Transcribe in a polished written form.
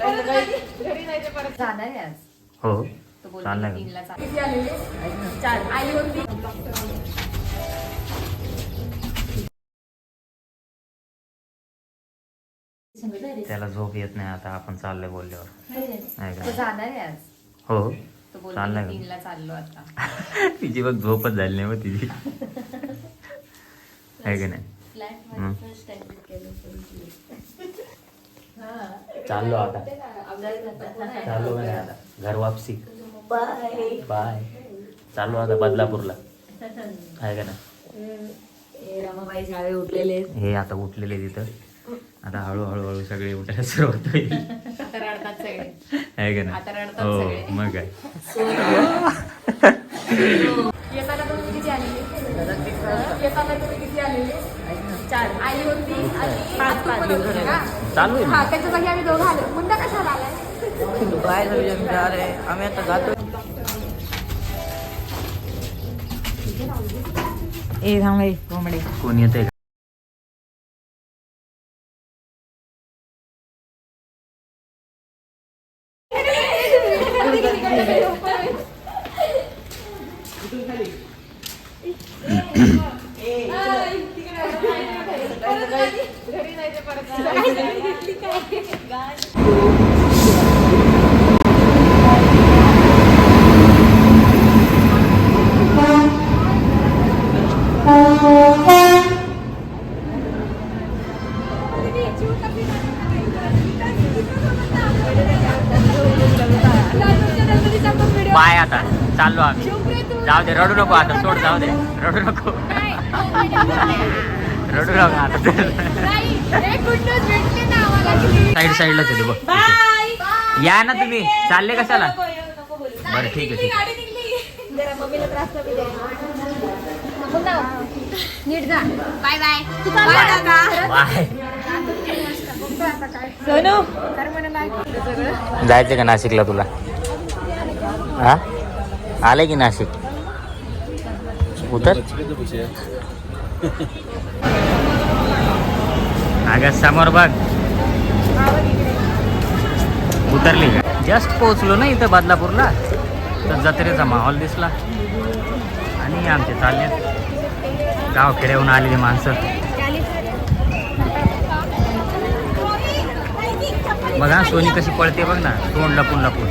घरी जायचं परत जाणार आहे आज. हो तो बोलतो चाललाय 3ला किती आलेले? 4 आई होती. त्याला झोप येत नाही आता आपण चाललोय बोलल्यावर. नाही तो का? जाणार आहे आज. हो तो बोलतो चाललाय 3ला चाललो आता. तिची बघ झोपच झाली नाही मग तिची आहे की नाही. चाललो आता चाललो का नाही आता घर वापसी. Bye bye. चाललो आता बदलापूरला आहे का नाही. रमाबाई झावे उठलेले हे आता उठलेले तिथं. आता हळूहळू सगळे उठायला सुरुवात होईल. आता रडतात सगळे. आहे का आता नाही. रडतात हो सगळे. मग काय. येताना तुम्ही किती आलेले? येताना तुम्ही किती आलेले? 4 आई होती आणि 5 होते का? चालू आहे हा ना. त्याच्या जागी आम्ही दोघं आलो. मुंडा कशाला आलाय? बाहेर आम्ही आता जातो. ए थांबे कोंबडे. कोण येते का? घरी जायचं परत. बाय आता चाललो आम्ही. जाऊ दे रडू नको आता. सोड जाऊ दे रडू नको. रडू नको आता. साईडलाच येते बघ. या ना तुम्ही. चालले कशाला? बरं ठीक आहे ठीक आहे. नीट जा. Bye bye. बाय. सोनू कर म्हणाला. जायचं का नाशिकला तुला? हा आलंय की नाशिक? उतर. अगं समोर बघ. उतरली का? जस्ट पोहोचलो ना इथं बदलापूरला. तर जत्रेचा माहोल दिसला आणि आमचे चालले गावखेड्याहून आलेली माणसं. बघा सोनी कशी पळते बघ ना. तोंड लपून लपून.